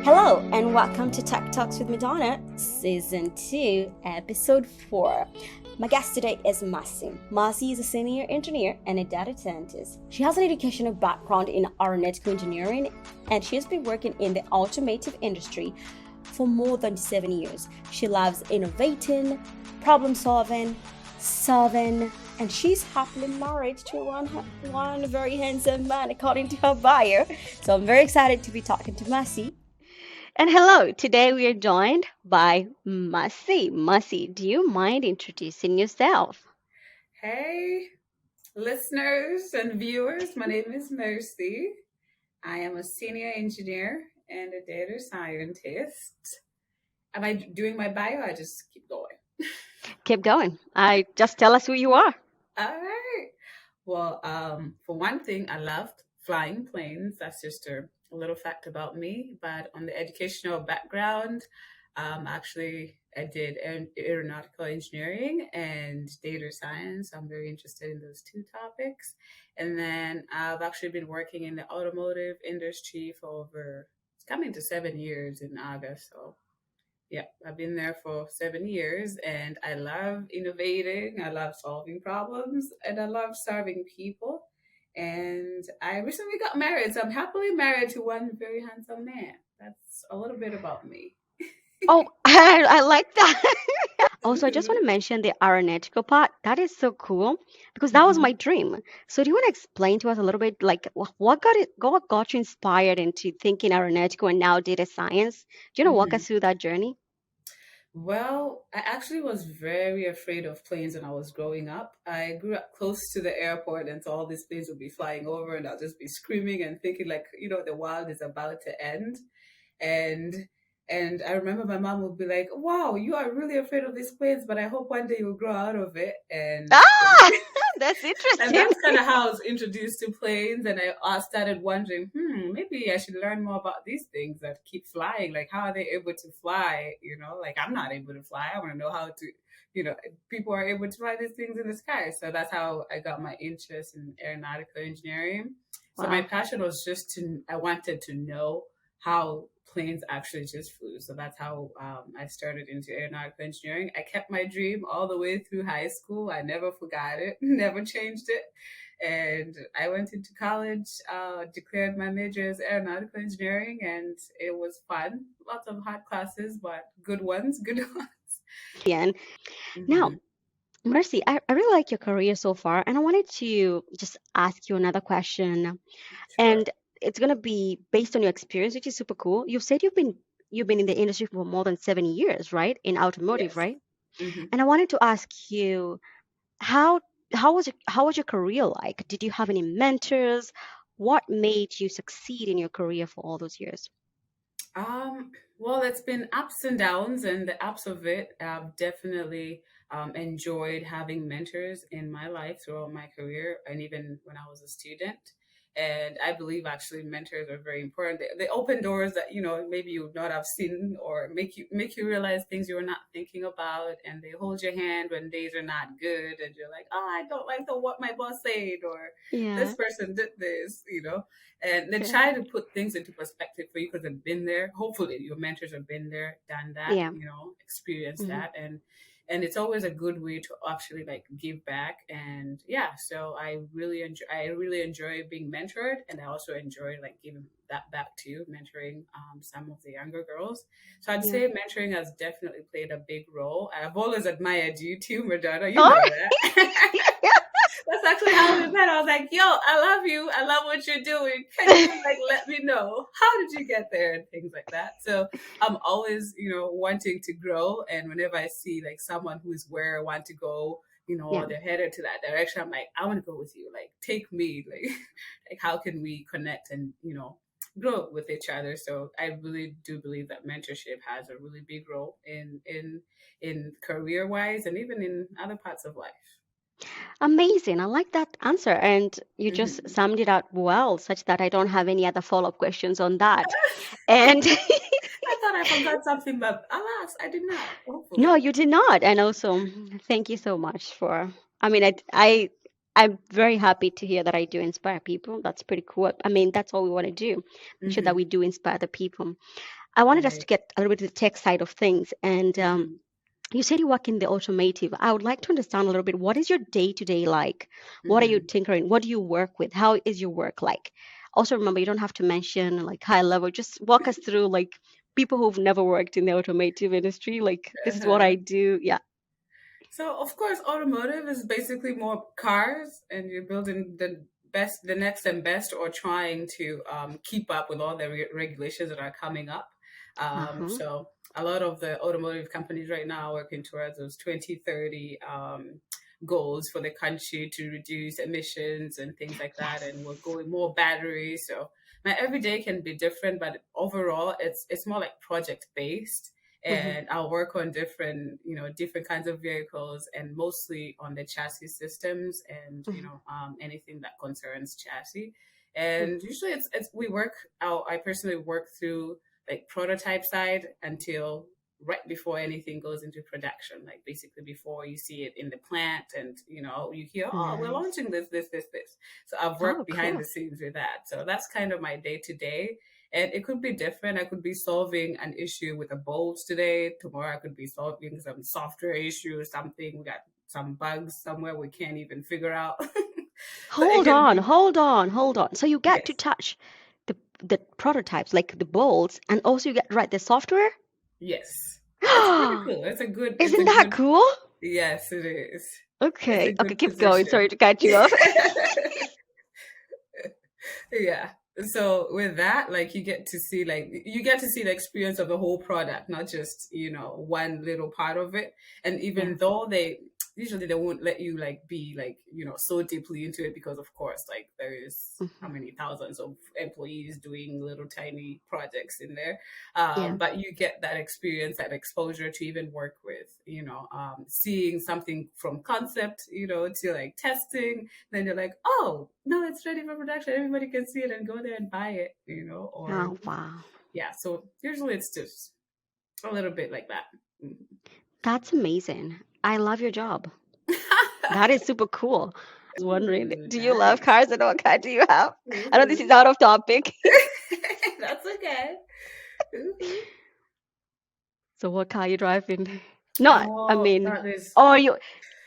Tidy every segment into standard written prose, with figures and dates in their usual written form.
Hello, and welcome to Tech Talks with Madonna, Season 2, Episode 4. My guest today is Masi. Masi is a senior engineer and a data scientist. She has an educational background in aeronautical engineering, and she has been working in the automotive industry for more than 7 years. She loves innovating, problem solving, and she's happily married to one very handsome man, according to her bio. So I'm very excited to be talking to Masi. And hello, today we are joined by Masi. Masi, do you mind introducing yourself? Hey, listeners and viewers, my name is Mercy. I am a senior engineer and a data scientist. Am I doing my bio? I just keep going. Keep going. Just tell us who you are. All right. Well, for one thing, I loved flying planes. That's just a little fact about me. But on the educational background, actually, I did aeronautical engineering and data science. I'm very interested in those two topics. And then I've actually been working in the automotive industry for it's coming to 7 years in August. So yeah, I've been there for 7 years and I love innovating, I love solving problems, and I love serving people. And I recently got married, so I'm happily married to one very handsome man. That's a little bit about me. Oh, I like that. Also, I just want to mention the aeronautical part. That is so cool because that was my Mhm. dream. So, do you want to explain to us a little bit, like what got you inspired into thinking aeronautical and now data science? Do you want to walk us Mhm. through that journey? Well, I actually was very afraid of planes when I was growing up. I grew up close to the airport, and so all these planes would be flying over, and I'll just be screaming and thinking, like, the world is about to end. and and I remember my mom would be like, "Wow, you are really afraid of these planes, but I hope one day you'll grow out of it." And Ah, that's and interesting. that's kind of how I was introduced to planes, and I started wondering, maybe I should learn more about these things that keep flying. Like, how are they able to fly? Like, I'm not able to fly. I want to know how to. People are able to fly these things in the sky. So that's how I got my interest in aeronautical engineering. So my Wow. passion was I wanted to know how planes actually just flew. So that's how I started into aeronautical engineering. I kept my dream all the way through high school. I never forgot it, never changed it. And I went into college, declared my major as aeronautical engineering, and it was fun. Lots of hard classes, but good ones, good ones. Ian. Now, Hmm. Mercy, I really like your career so far, and I wanted to just ask you another question. Sure. And it's gonna be based on your experience, which is super cool. You've said you've been in the industry for more than 7 years, right? In automotive, Yes. right? Hmm. And I wanted to ask you how how was your career like? Did you have any mentors? What made you succeed in your career for all those years? Well, it's been ups and downs, and the ups of it, I've definitely enjoyed having mentors in my life throughout my career, and even when I was a student. And I believe actually mentors are very important. They open doors that maybe you would not have seen, or make you realize things you were not thinking about, and they hold your hand when days are not good, and you're like, oh, I don't like what my boss said, or this Yeah. person did this. And they Okay. try to put things into perspective for you because they've been there. Hopefully your mentors have been there, done that, Yeah. experienced Hmm. that. And it's always a good way to actually like give back. And yeah, so I really enjoy being mentored, and I also enjoy like giving that back to mentoring some of the younger girls. So I'd Yeah. say mentoring has definitely played a big role. I've always admired you too, Madonna, you Oh, know that. That's actually how we met. I was like, "Yo, I love you. I love what you're doing. Can you like let me know how did you get there and things like that?" So I'm always, wanting to grow, and whenever I see like someone who's where I want to go, yeah. or they're headed to that direction, I'm like, I want to go with you. Like, take me. Like, like how can we connect and grow with each other? So I really do believe that mentorship has a really big role in career wise and even in other parts of life. Amazing. I like that answer. And you just Hmm. summed it up well, such that I don't have any other follow-up questions on that. And I thought I forgot something, but alas, I did not. no, Hopefully. you did not. And also, thank you so much for, I mean, I I'm very happy to hear that I do inspire people. That's pretty cool. I mean, that's all we want to do. Make sure that Mm-hmm. we do inspire the people. I wanted us to Right. get a little bit to the tech side of things. And Mm-hmm. you said you work in the automotive. I would like to understand a little bit, what is your day to day like? What are you Mm-hmm. tinkering? What do you work with? How is your work like? Also, remember, you don't have to mention like high level. Just walk us through like people who've never worked in the automotive industry. Like, this is what I Uh-huh. do. Yeah. So of course, automotive is basically more cars, and you're building the best, the next and best, or trying to keep up with all the regulations that are coming up. Uh-huh. So a lot of the automotive companies right now are working towards those 2030 goals for the country to reduce emissions and things like that, Yes. and we're going more batteries. So my everyday can be different, but overall, it's more like project based, Mm-hmm. and I'll work on different, different kinds of vehicles, and mostly on the chassis systems, and anything that concerns chassis. And Mm-hmm. usually it's we work out. I personally work through like prototype side until right before anything goes into production, like basically before you see it in the plant, and you hear, oh, we're Nice. launching this. So I've Oh, worked behind cool. the scenes with that. So that's kind of my day to day, and it could be different. I could be solving an issue with a bolt today. Tomorrow I could be solving some software issue or something. We got some bugs somewhere we can't even figure out. So it Hold can on, be, hold on, hold on. So you get to yes, touch the prototypes, like the bolts, and also you get to write the software? yes. It's pretty cool. It's a good, Isn't that cool? yes, it is. It's a Okay, okay, good keep going. position. Sorry to cut you off. Yeah. So with that, like you get to see the experience of the whole product, not just, one little part of it. And Yeah. even though they won't let you like be like, so deeply into it, because of course, like there is how Hmm. many thousands of employees doing little tiny projects in there. Yeah. But you get that experience, that exposure to even work with, seeing something from concept, to like testing. Then you're like, oh no, it's ready for production. Everybody can see it and go there and buy it, or Oh, wow. yeah. So usually it's just a little bit like that. Mhm. That's amazing. I love your job. That is super cool. I was wondering, Ooh, do you love nice. cars and what car do you have? I know this is Ooh. out of topic. That's okay. Ooh. So what car you driving? Not, I Oh, mean, or you,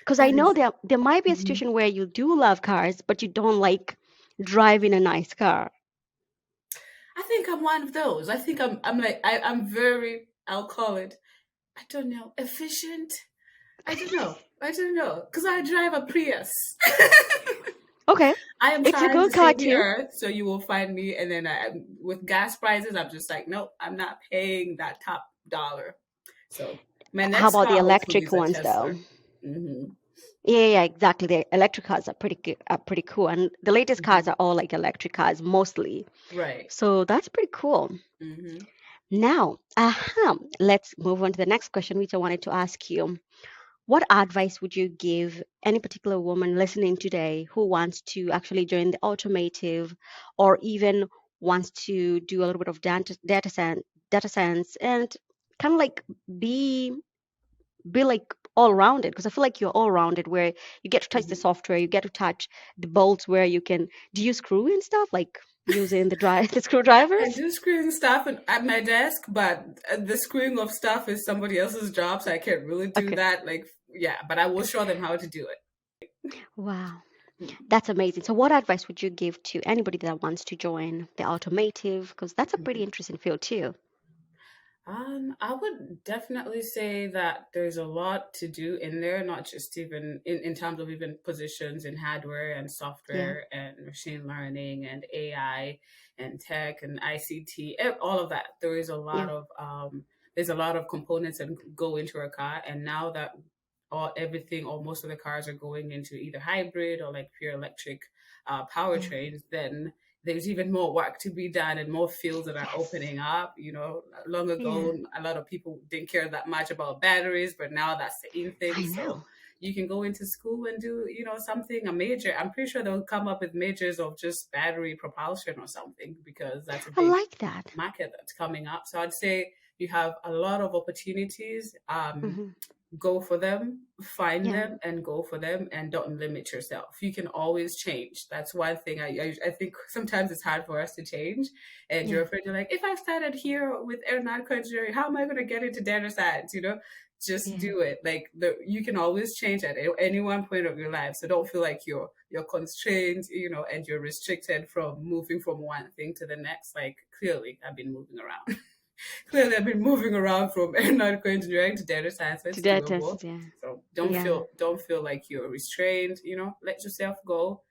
because I that know is. there might be a Mhm. situation where you do love cars, but you don't like driving a nice car. I think I'm one of those. I think I'm like I'm very, I'll call it, I don't know, efficient. I don't know, because I drive a Prius. Okay, I am it's a trying good to car save the too. earth, so you will find me. And then with gas prices, I'm just like, nope, I'm not paying that top dollar. So my How next about the car hopefully electric is a ones Tesla. though? Hmm. Yeah, yeah, exactly. The electric cars are pretty good, are pretty cool, and the latest cars Hmm. are all like electric cars mostly. Right. So that's pretty cool. Hmm. Now, let's move on to the next question, which I wanted to ask you. What advice would you give any particular woman listening today who wants to actually join the automotive, or even wants to do a little bit of data science and kind of like be be like all rounded? Because I feel like you're all rounded where you get to touch the Hmm. software, you get to touch the bolts where you can. Do you screw in stuff like using the I screwdrivers? do screwing stuff at my desk, but the screwing of stuff is somebody else's job, so I can't really do Okay. that. Like, yeah, but I will show them how to do Wow. it. That's amazing. So, what advice would you give to anybody that wants to join the automotive? Because that's a pretty Mhm. interesting field too. I would definitely say that there's a lot to do in there, not just even in terms of even positions in hardware and Yeah. software and machine learning and AI and tech and ICT, all of that. Yeah. There's a lot of components that go into a car, and now that everything or most of the cars are going into either hybrid or like pure electric Yeah. powertrains, then there's even more work to be done and more fields that are Yes. opening up. Long Yeah. ago, a lot of people didn't care that much about batteries, but now that's the in thing. I So know. you can go into school and do, something, a major. I'm pretty sure they'll come up with majors of just battery propulsion or something, because that's a I big like that. market that's coming up. So I'd say you have a lot of opportunities. Hmm. go for them, find Yeah. them, and go for them, and don't limit yourself. You can always change. That's one thing I think sometimes it's hard for us to change, and you're Yeah. afraid. You're like, if I started here with aeronautical engineering, how am I going to get into data science? Just Yeah. do it. Like you can always change at any one point of your life. So don't feel like you're constrained, and you're restricted from moving from one thing to the next. Like clearly, I've been moving around. Clearly, I've been moving around from aeronautical engineering to data science. To It's that doable. test, yeah. So Yeah. don't feel like you're restrained. Let yourself go.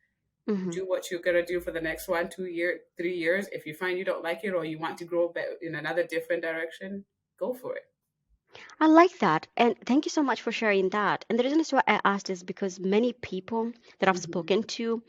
Mm-hmm. Do what you're gonna do for the next 1, 2 year, 3 years. If you find you don't like it or you want to grow in another different direction, go for it. I like that. And thank you so much for sharing that. And the reason is why I asked is because many people that I've Hmm. spoken to,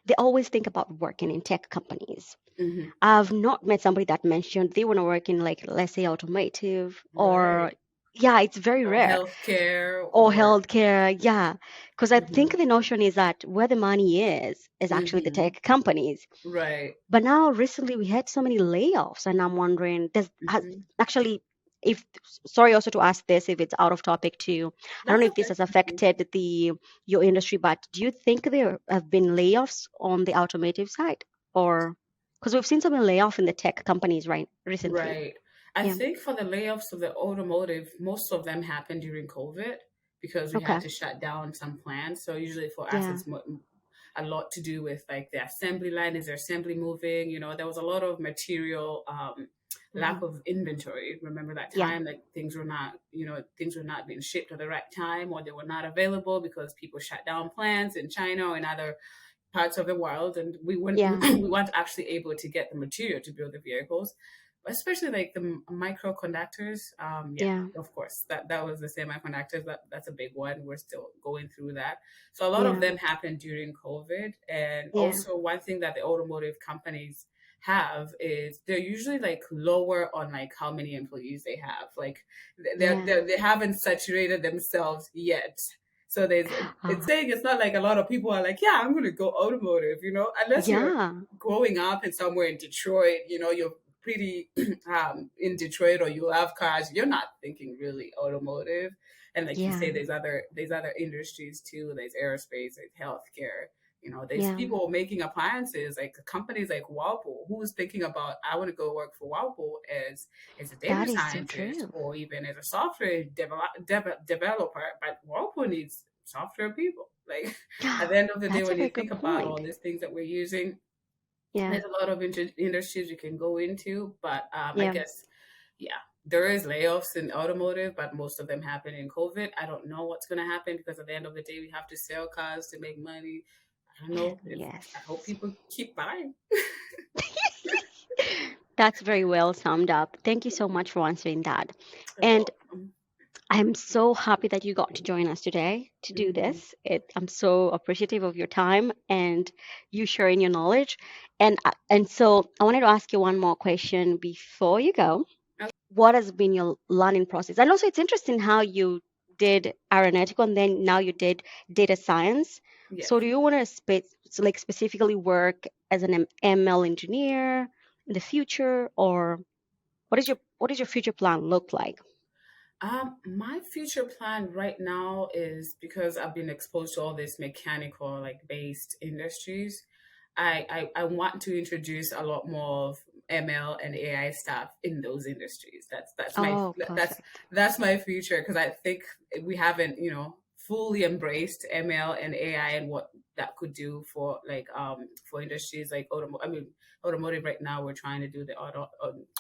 they always think about working in tech companies. Hmm. I've not met somebody that mentioned they want to work in, like, let's say, automotive, or, Right. yeah, it's very Or rare. healthcare Or or. healthcare, yeah. Because I think Hmm. the notion is that where the money is actually the Hmm. tech companies. Right. But now recently we had so many layoffs, and I'm wondering, does has Hmm. actually, if sorry also to ask this if it's out of topic too. I don't That's know if this okay. has affected the your industry, but do you think there have been layoffs on the automotive side, or because we've seen some layoff in the tech companies right recently? Right. I Yeah. think for the layoffs of the automotive, most of them happened during COVID because we had Okay. to shut down some plants. So usually for us, Yeah. it's a lot to do with like the assembly line. Is there assembly moving? There was a lot of material lack Hmm. of inventory. Remember that Yeah. time that things were not being shipped at the right time, or they were not available because people shut down plants in China or in other parts of the world, and we weren't Yeah. we weren't actually able to get the material to build the vehicles, especially like the microconductors. Yeah, Yeah. of course, that was the semiconductors. That's a big one. We're still going through that. So a lot of Yeah. them happened during COVID, and Yeah. also one thing that the automotive companies have is they're usually like lower on like how many employees they have. Like Yeah. they haven't saturated themselves yet. So it's Uh, saying it's not like a lot of people are like, yeah, I'm going to go automotive, unless you're yeah. growing up in somewhere in Detroit, you're pretty in Detroit, or you love cars, you're not thinking really automotive. And like you say, Yeah. there's other industries too. There's aerospace, there's healthcare. There's Yeah. people making appliances, like companies like Whirlpool. Who's thinking about I want to go work for Whirlpool as a data That is so scientist true. or even as a software developer? But Whirlpool needs software people. Like at the end of the day, That's a when you very think good about point. all these things that we're using, Yeah. there's a lot of industries you can go into. But I Yeah. guess, yeah, there is layoffs in automotive, but most of them happen in COVID. I don't know what's going to happen because at the end of the day, we have to sell cars to make money. I don't know if I hope Yes. people keep buying. That's very well summed up. Thank you so much for answering that. You're And welcome. I'm so happy that you got to join us today to do Hmm. this. I'm so appreciative of your time and you sharing your knowledge. And so I wanted to ask you one more question before you go. What has been your learning process? And also, it's interesting how you did aeronautical and then now you did data science. Yes. So, do you want to like specifically work as an ML engineer in the future, or what is your future plan look like? My future plan right now is because I've been exposed to all this mechanical, like based industries. I want to introduce a lot more of ML and AI stuff in those industries. That's my Oh, that's perfect. that's my future because I think we haven't fully embraced ML and AI and what that could do for like for industries like automotive. I mean, automotive right now we're trying to do the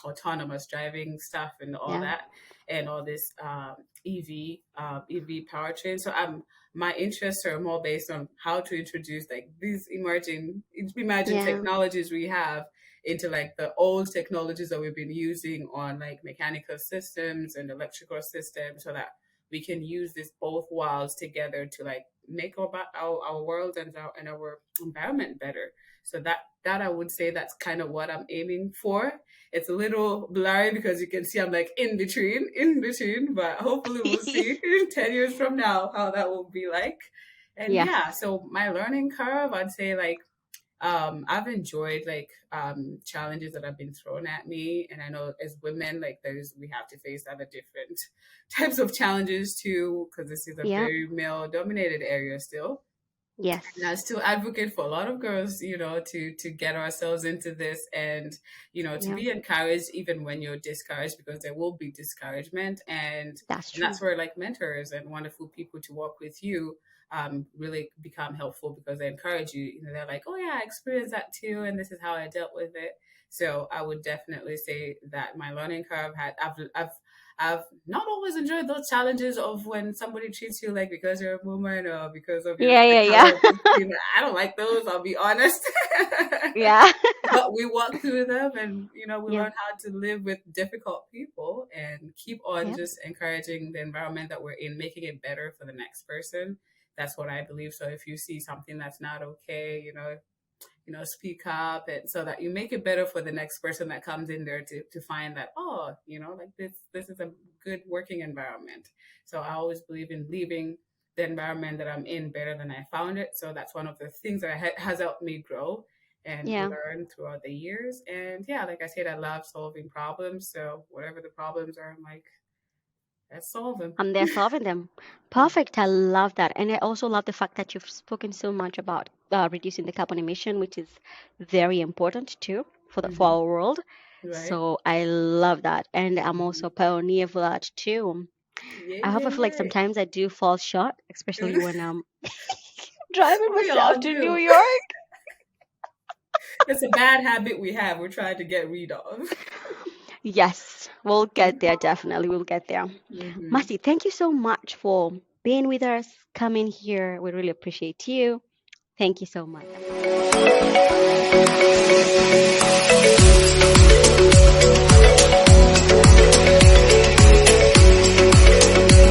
autonomous driving stuff and all Yeah, that and all this EV powertrain. So my interests are more based on how to introduce like these emerging yeah, technologies we have into like the old technologies that we've been using on like mechanical systems and electrical systems so that we can use this both worlds together to like make our world and our environment better. So that I would say that's kind of what I'm aiming for. It's a little blurry because you can see I'm like in between, but hopefully we'll see in 10 years from now how that will be like. And yeah, yeah, so my learning curve, I'd say like I've enjoyed like challenges that have been thrown at me, and I know as women, like there's we have to face other different types of challenges too, because this is a Yeah. very male dominated area still. And Yes. I still advocate for a lot of girls, to get ourselves into this and, to Yeah. be encouraged even when you're discouraged, because there will be discouragement. That's And that's true. where like mentors and wonderful people to work with you really become helpful, because they encourage you. They're like, oh yeah, I experienced that too, and this is how I dealt with it. So I would definitely say that my learning curve I've not always enjoyed those challenges of when somebody treats you like because you're a woman or because of Yeah, the yeah, color yeah. of your skin. I don't like those, I'll be honest. Yeah. But we walk through them, and we Yeah. learn how to live with difficult people and keep on Yeah. just encouraging the environment that we're in, making it better for the next person. That's what I believe. So if you see something that's not okay, speak up, and so that you make it better for the next person that comes in there to find that, oh, like this is a good working environment. So I always believe in leaving the environment that I'm in better than I found it. So that's one of the things that has helped me grow and Yeah. learn throughout the years. And yeah, like I said, I love solving problems. So whatever the problems are, I'm like, let's solve them. I'm there solving them. Perfect. I love that. And I also love the fact that you've spoken so much about reducing the carbon emission, which is very important too for Hmm. our world. Right. So I love that. And I'm also Hmm. a pioneer for that too. I Yay, hope I yay, feel like yay. sometimes I do fall short, especially when I'm driving We myself all to New do. York. It's a bad habit we have. We're trying to get rid of. Yes, we'll get there, definitely. We'll get there. Hmm. Marcy, thank you so much for being with us, coming here. We really appreciate you. Thank you so much.